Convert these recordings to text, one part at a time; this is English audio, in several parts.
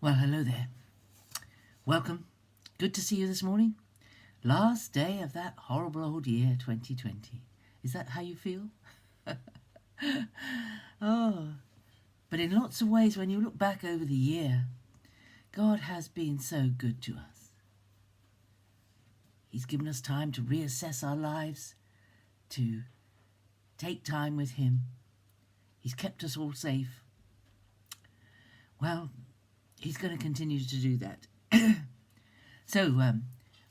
Well, hello there. Welcome. Good to see you this morning. Last day of that horrible old year 2020. Is that how you feel? Oh, but in lots of ways, when you look back over the year, God has been so good to us. He's given us time to reassess our lives, to take time with Him. He's kept us all safe. Well, He's going to continue to do that. So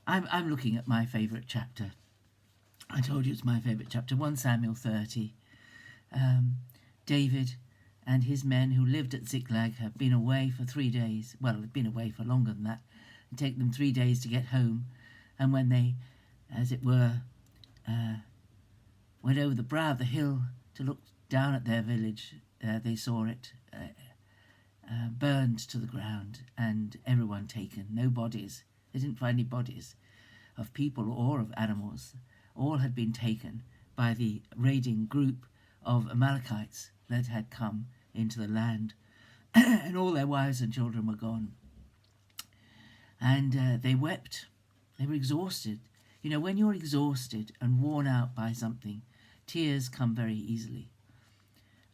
I'm looking at my favourite chapter. I told you it's my favourite chapter, 1 Samuel 30. David and his men who lived at Ziklag have been away for 3 days. Well, they've been away for longer than that. It take them 3 days to get home. And when they, as it were, went over the brow of the hill to look down at their village, they saw it burned to the ground and everyone taken. No bodies. They didn't find any bodies of people or of animals. All had been taken by the raiding group of Amalekites that had come into the land. And all their wives and children were gone. And they wept. They were exhausted. You know, when you're exhausted and worn out by something, tears come very easily.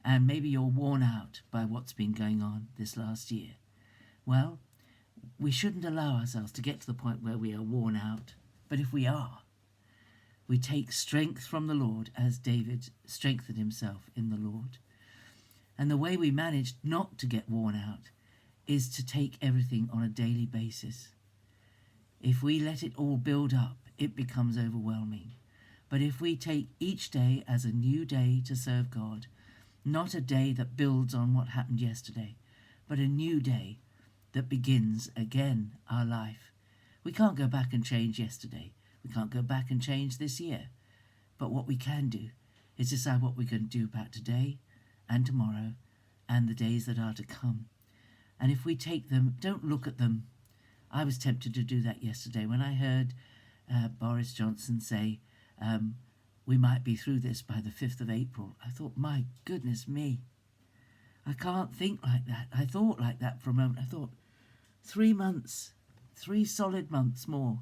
And maybe you're worn out by what's been going on this last year. Well, we shouldn't allow ourselves to get to the point where we are worn out. But if we are, we take strength from the Lord as David strengthened himself in the Lord. And the way we manage not to get worn out is to take everything on a daily basis. If we let it all build up, it becomes overwhelming. But if we take each day as a new day to serve God, not a day that builds on what happened yesterday, but a new day that begins again our life. We can't go back and change yesterday. We can't go back and change this year. But what we can do is decide what we're going to do about today and tomorrow and the days that are to come. And if we take them, don't look at them. I was tempted to do that yesterday when I heard Boris Johnson say, we might be through this by the 5th of April. I thought, my goodness me. I can't think like that. I thought like that for a moment. I thought, 3 months, 3 solid months more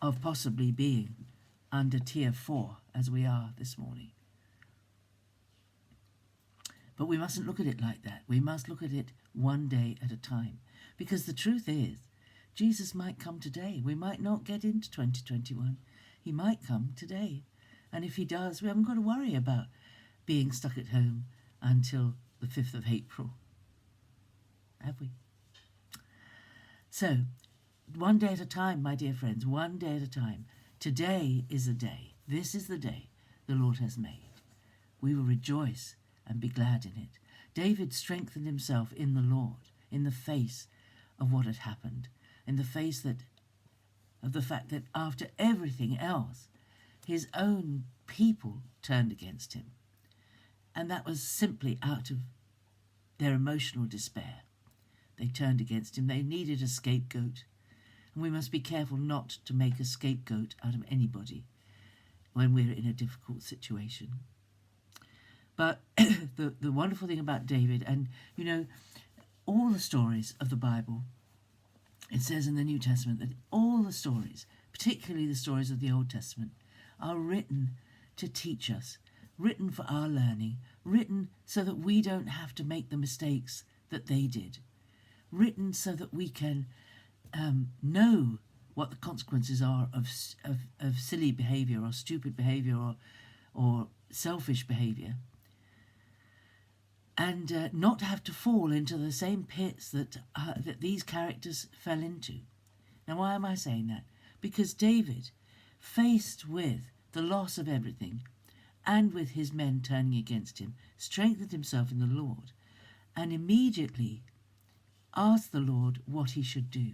of possibly being under tier 4 as we are this morning. But we mustn't look at it like that. We must look at it one day at a time. Because the truth is, Jesus might come today. We might not get into 2021. He might come today. And if he does, we haven't got to worry about being stuck at home until the 5th of April. Have we? So, one day at a time, my dear friends, one day at a time. Today is a day. This is the day the Lord has made. We will rejoice and be glad in it. David strengthened himself in the Lord, in the face of what had happened, in the face of the fact that after everything else, his own people turned against him. And that was simply out of their emotional despair. They turned against him. They needed a scapegoat. And we must be careful not to make a scapegoat out of anybody when we're in a difficult situation. But the wonderful thing about David, and you know, all the stories of the Bible, it says in the New Testament that all the stories, particularly the stories of the Old Testament, are written to teach us, written for our learning, written so that we don't have to make the mistakes that they did, written so that we can know what the consequences are of silly behaviour or stupid behaviour or selfish behaviour, and not have to fall into the same pits that these characters fell into. Now, why am I saying that? Because David, faced with the loss of everything and with his men turning against him, strengthened himself in the Lord and immediately asked the Lord what he should do.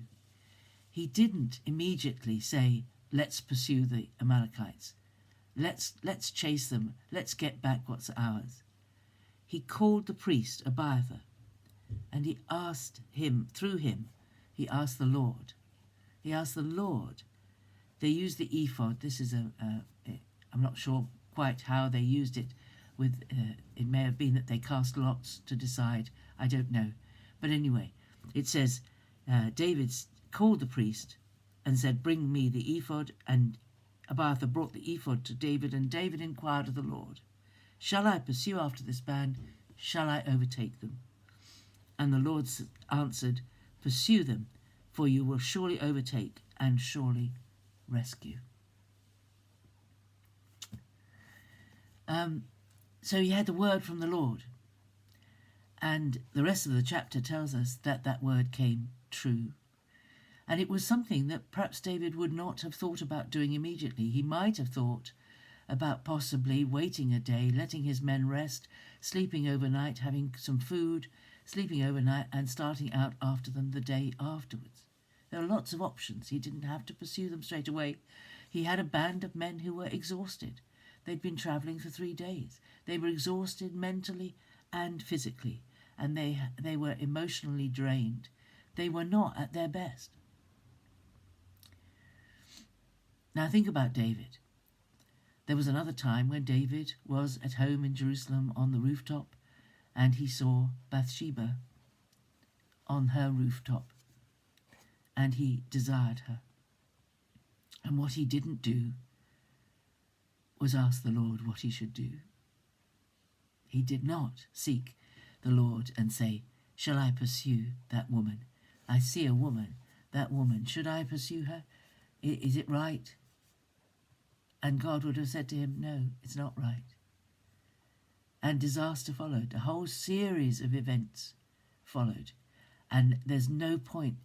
He didn't immediately say, let's pursue the Amalekites. Let's chase them. Let's get back what's ours. He called the priest Abiathar and he asked him, through him, he asked the Lord. He asked the Lord. They used the ephod. This is I'm not sure quite how they used it. It may have been that they cast lots to decide. I don't know. But anyway, it says, David called the priest and said, "Bring me the ephod." And Abiathar brought the ephod to David, and David inquired of the Lord, "Shall I pursue after this band? Shall I overtake them?" And the Lord answered, "Pursue them, for you will surely overtake and surely rescue." So he had the word from the Lord. And the rest of the chapter tells us that that word came true. And it was something that perhaps David would not have thought about doing immediately. He might have thought about possibly waiting a day, letting his men rest, sleeping overnight, having some food, sleeping overnight, and starting out after them the day afterwards. There are lots of options. He didn't have to pursue them straight away. He had a band of men who were exhausted. They'd been travelling for 3 days. They were exhausted mentally and physically, and they were emotionally drained. They were not at their best. Now think about David. There was another time when David was at home in Jerusalem on the rooftop, and he saw Bathsheba on her rooftop, and he desired her. And what he didn't do was ask the Lord what he should do. He did not seek the Lord and say, "Shall I pursue that woman? I see a woman, that woman. Should I pursue her? Is it right?" And God would have said to him, "No, it's not right." And disaster followed. A whole series of events followed. And there's no point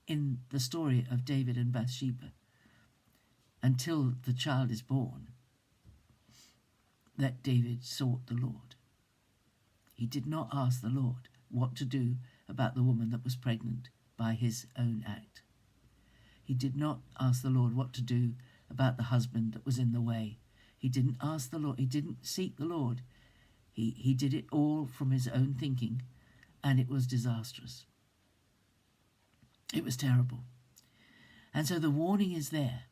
in the story of David and Bathsheba until the child is born that David sought the Lord. He did not ask the Lord what to do about the woman that was pregnant by his own act. He did not ask the Lord what to do about the husband that was in the way. He didn't ask the Lord. He didn't seek the Lord. He did it all from his own thinking, and it was disastrous. It was terrible. And so the warning is there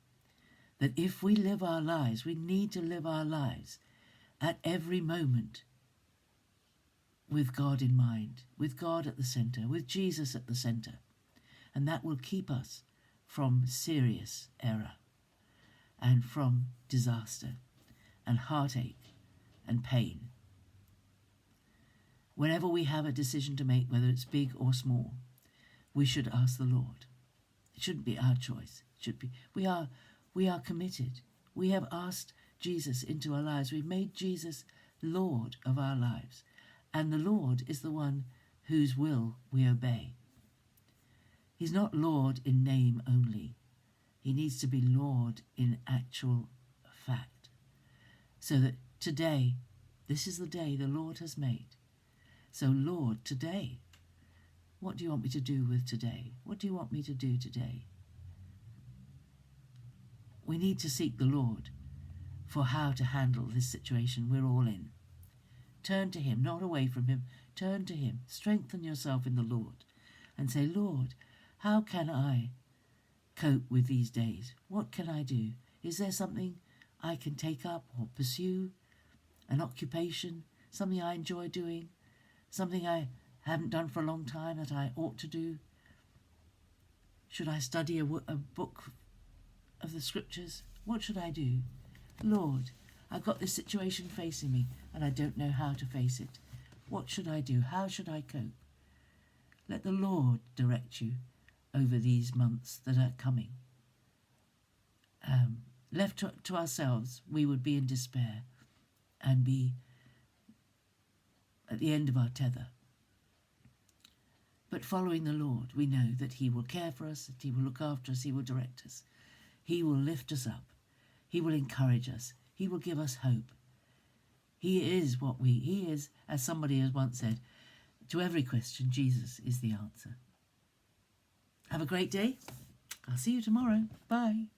that if we live our lives, we need to live our lives at every moment with God in mind, with God at the centre, with Jesus at the centre. And that will keep us from serious error and from disaster and heartache and pain. Whenever we have a decision to make, whether it's big or small, we should ask the Lord. It shouldn't be our choice. It should be we are committed. We have asked Jesus into our lives. We've made Jesus Lord of our lives. And the Lord is the one whose will we obey. He's not Lord in name only. He needs to be Lord in actual fact. So that today, this is the day the Lord has made. So Lord, today, what do you want me to do with today? What do you want me to do today? We need to seek the Lord for how to handle this situation we're all in. Turn to him, not away from him. Turn to him. Strengthen yourself in the Lord and say, "Lord, how can I cope with these days? What can I do? Is there something I can take up or pursue? An occupation? Something I enjoy doing? Something I haven't done for a long time that I ought to do? Should I study a book of the scriptures? What should I do? Lord, I've got this situation facing me and I don't know how to face it. What should I do? How should I cope?" Let the Lord direct you over these months that are coming. Left to ourselves, we would be in despair and be at the end of our tether. But following the Lord, we know that he will care for us, that he will look after us, he will direct us. He will lift us up. He will encourage us. He will give us hope. He is, as somebody has once said, to every question, Jesus is the answer. Have a great day. I'll see you tomorrow. Bye.